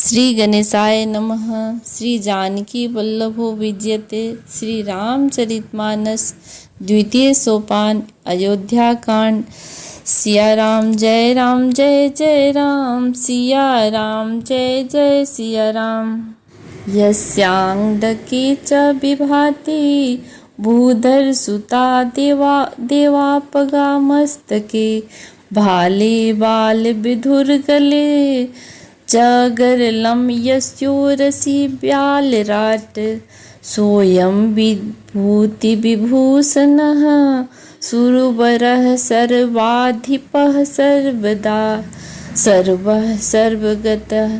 श्री गणेशाय नमः। श्री जानकी वल्लभो विजयते। श्री रामचरितमानस द्वितीय सोपान अयोध्या कांड। सिया राम जय राम सिया राम जय जय सिया राम। यस्यांगदके च विभाति भूधर सुता देवापगा मस्तके भाले बाल विधुर गले चगरलम यस्योरसि ब्यालराट सोयम विभूति विभूषणः सुरवरः सर्वाधिपः सर्वदा सर्वः सर्वगतः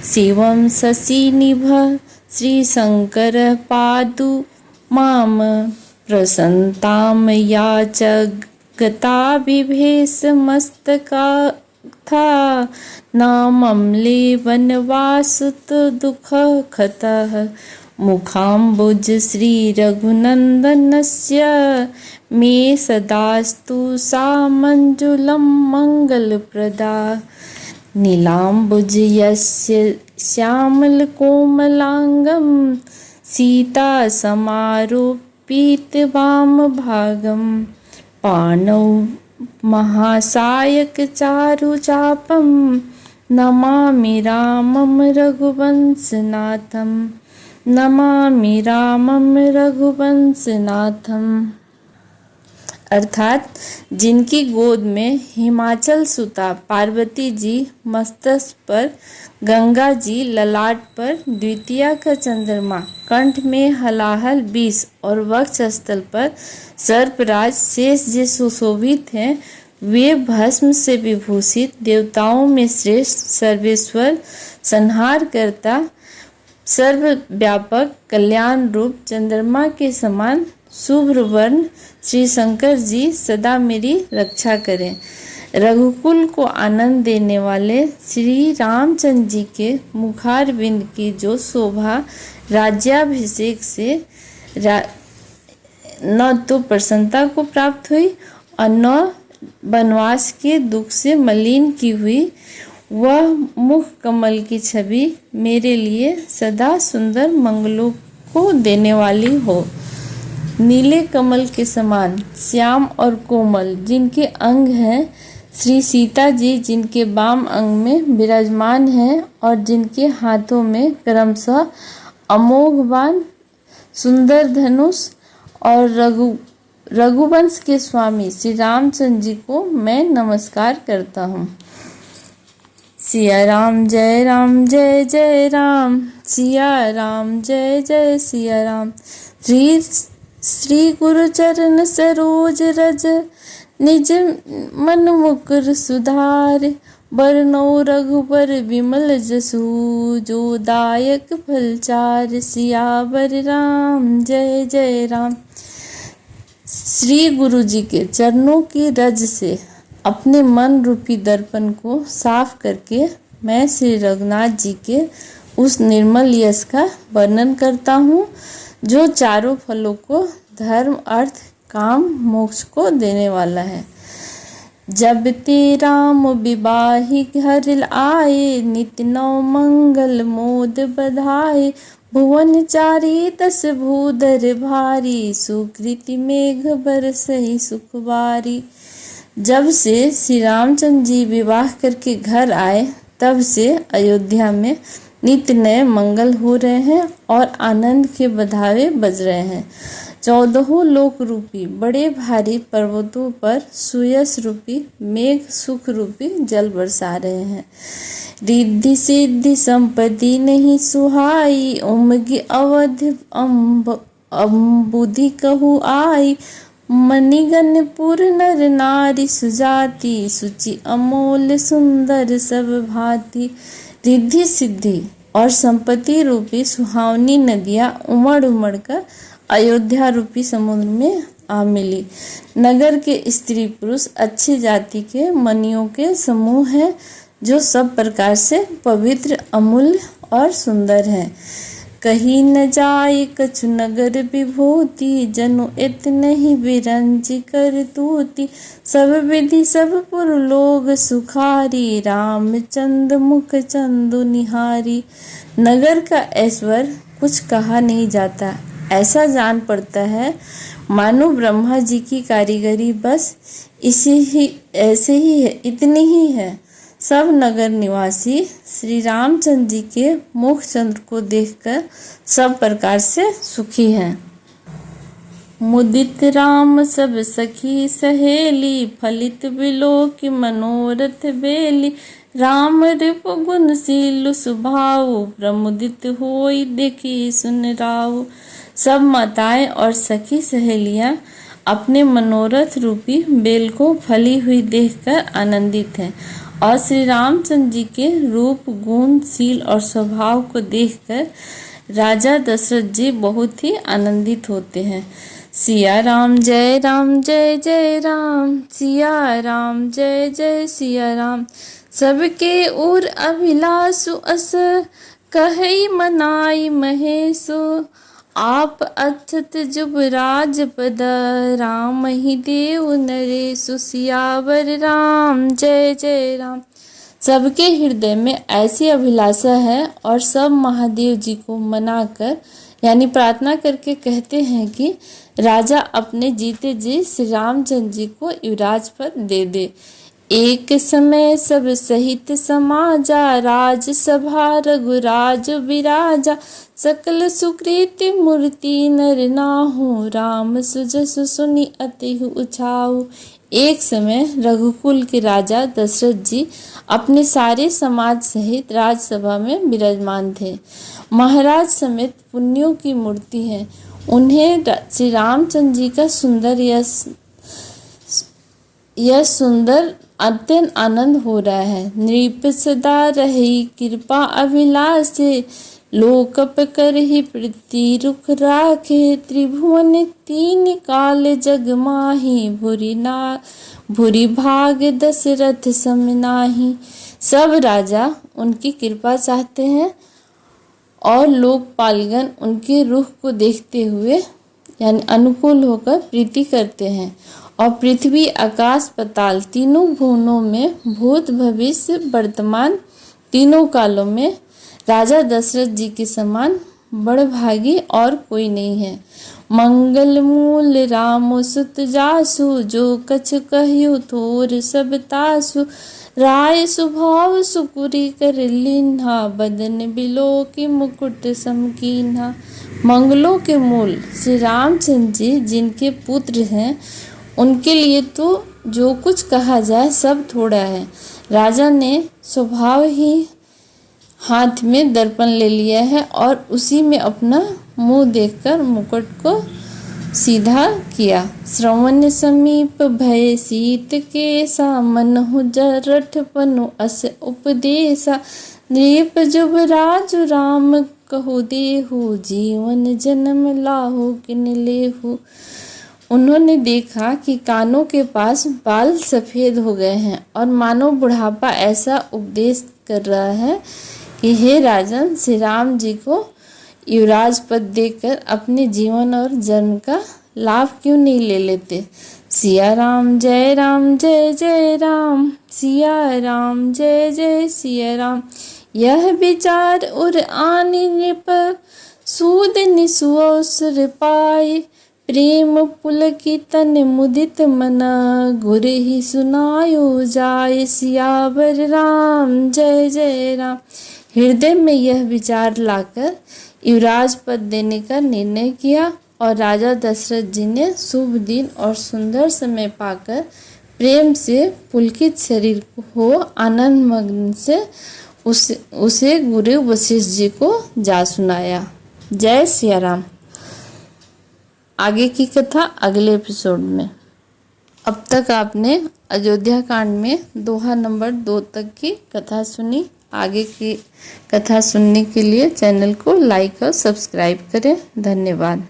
शिवं शशिनिभः श्रीशङ्करः पादु मां प्रसन्तां या च गता बिभेषमस्तका नामम्ले वनवासुत दुःखतः मुखाम्बुज श्रीरघुनन्दनस्य मे सदास्तु सा मञ्जुलं मङ्गलप्रदा। नीलाम्बुज यस्य श्यामलकोमलाङ्गं सीता समारोपितवामभागं पाणौ महासायक चारुचापं नमामि रामं रघुवंशनाथं नमामि रामं रघुवंशनाथं। अर्थात जिनकी गोद में हिमाचल सुता पार्वती जी, मस्तक पर गंगा जी, ललाट पर द्वितीया का चंद्रमा, कंठ में हलाहल 20 और वक्ष स्थल पर सर्पराज शेष जे सुशोभित हैं, वे भस्म से विभूषित देवताओं में श्रेष्ठ सर्वेश्वर संहार करता सर्वव्यापक कल्याण रूप चंद्रमा के समान शुभ्र वर्ण श्री शंकर जी सदा मेरी रक्षा करें। रघुकुल को आनंद देने वाले श्री रामचंद्र जी के मुखारविंद की जो शोभा राज्याभिषेक से न तो प्रसन्नता को प्राप्त हुई और न वनवास के दुख से मलिन की हुई, वह मुख कमल की छवि मेरे लिए सदा सुंदर मंगलों को देने वाली हो। नीले कमल के समान श्याम और कोमल जिनके अंग हैं, श्री सीता जी जिनके वाम अंग में विराजमान हैं और जिनके हाथों में क्रमशः अमोघ बाण, सुंदर धनुष और रघुवंश के स्वामी श्री रामचंद्र जी को मैं नमस्कार करता हूँ। सिया राम जय राम सिया राम जय जय सिया राम। श्री गुरु चरण सरोज रज निज मन मुकुर सुधार बरनौ रघुबर विमल जसु जो दायक फलचार सियावर राम जय जय राम। श्री गुरु जी के चरणों की रज से अपने मन रूपी दर्पण को साफ करके मैं श्री रघुनाथ जी के उस निर्मल यश का वर्णन करता हूँ जो चारों फलों को धर्म, अर्थ, काम, मोक्ष को देने वाला है। जब ते राम विवाही घर आए नित नौ मंगल मोद बधाए भुवन चारी 10 भूधर भारी सुकृति मेघ बरसहि सुखवारी। जब से श्री रामचंद्र जी विवाह करके घर आए तब से अयोध्या में नित्य नए मंगल हो रहे हैं और आनंद के बधावे बज रहे हैं। 14 लोक रूपी बड़े भारी पर्वतों पर सुयश रूपी मेघ सुख रूपी जल बरसा रहे हैं। रिद्धि सिद्धि संपत्ति नहीं सुहाई उमगी अवध अम्बुधि कहु आई मणिगणपुर नर नारी सुजाति सुचि अमोल सुंदर सब भांति। रिद्धि सिद्धि और संपत्ति रूपी सुहावनी नदियां उमड़ उमड़ कर अयोध्या रूपी समुद्र में आ मिली। नगर के स्त्री पुरुष अच्छी जाति के मणियों के समूह हैं जो सब प्रकार से पवित्र, अमूल्य और सुंदर हैं। कहीं न जाय कछु नगर विभूति, जनु इतने ही विरंज कर तूति। सब विधि सब पुर लोग सुखारी, रामचंद्र मुख चंदु निहारी। नगर का ऐश्वर्य कुछ कहा नहीं जाता, ऐसा जान पड़ता है मानो ब्रह्मा जी की कारीगरी बस ऐसे ही है, इतनी ही है। सब नगर निवासी श्री रामचंद्र जी के मुख चंद्र को देखकर सब प्रकार से सुखी हैं। मुदित राम सब सखी सहेली, फलित बिलोक मनोरथ बेली। राम रिप गुणशील स्वभाव, प्रमुदित होई देखी सुन राव। सब माताएं और सखी सहेलियां अपने मनोरथ रूपी बेल को फली हुई देखकर आनंदित हैं और श्री रामचंद्र जी के रूप गुण शील और स्वभाव को देखकर राजा दशरथ जी बहुत ही आनंदित होते हैं। सिया राम जय राम, सिया राम जय जय सिया राम। सबके ओर अभिलाषु अस, कहि मनाई महेशो। आप अक्षत जुबराज पद, राम ही देव नरेशु। सियावर राम जय राम। सबके हृदय में ऐसी अभिलाषा है और सब महादेव जी को मनाकर यानी प्रार्थना करके कहते हैं कि राजा अपने जीते जी श्री रामचंद्र जी को युवराज पद दे दे। एक समय सब सहित समाजा, राजसभा रघुराज विराजा। सकल सुकृति मूर्ति नर नाहु, राम सुजसु सुनि अति उछाऊ। एक समय रघुकुल के राजा दशरथ जी अपने सारे समाज सहित राजसभा में विराजमान थे। महाराज समेत पुण्यों की मूर्ति है। उन्हें श्री रामचंद्र जी का यह सुंदर अत्यंत आनंद हो रहा है। नृप सदा रही कृपा अभिलाषे, लोकप कर ही प्रीति रुख राखे। त्रिभुवन तीन काल जग माही, भूरि भाग दशरथ सम नाही। सब राजा उनकी कृपा चाहते हैं और लोकपालगण उनके रुख को देखते हुए यानी अनुकूल होकर प्रीति करते हैं। और पृथ्वी आकाश पाताल तीनों भुवनों में भूत भविष्य वर्तमान तीनों कालों में राजा दशरथ जी के समान बड़भागी और कोई नहीं है। मंगल मूल राम सुत जासु, जो कछ कहियो थोर सब तासु। राय स्वभाव सुकुरी कर लीन्हा, बदन बिलो की मुकुट समकीन्हा। मंगलों के मूल श्री रामचंद्र जी जिनके पुत्र हैं, उनके लिए तो जो कुछ कहा जाए सब थोड़ा है। राजा ने स्वभाव ही हाथ में दर्पण ले लिया है और उसी में अपना मुंह देखकर मुकुट को सीधा किया। श्रवण समीप भय शीत केसा, मनहु जरठ पनु अस उपदेशा। नृप जुबराज राम कहु देहु, जीवन जन्म लाहु किन लेहु। उन्होंने देखा कि कानों के पास बाल सफ़ेद हो गए हैं और मानो बुढ़ापा ऐसा उपदेश कर रहा है कि हे राजन, श्री राम जी को युवराज पद देकर अपने जीवन और जन्म का लाभ क्यों नहीं ले लेते। सिया राम जय राम, सिया राम जय जय सिया राम। यह विचार उर आनि नृप, सूद निसुअसुर पाए। प्रेम पुलकी तन मुदित मना, गुर ही सुनायो जाय। सियावर राम जय राम। हृदय में यह विचार लाकर युवराज पद देने का निर्णय किया और राजा दशरथ जी ने शुभ दिन और सुंदर समय पाकर प्रेम से पुलकित शरीर हो आनंद मग्न से उसे गुरु वशिष्ठ जी को जा सुनाया। जय सिया राम। आगे की कथा अगले एपिसोड में। अब तक आपने अयोध्या कांड में दोहा नंबर 2 तक की कथा सुनी। आगे की कथा सुनने के लिए चैनल को लाइक और सब्सक्राइब करें। धन्यवाद।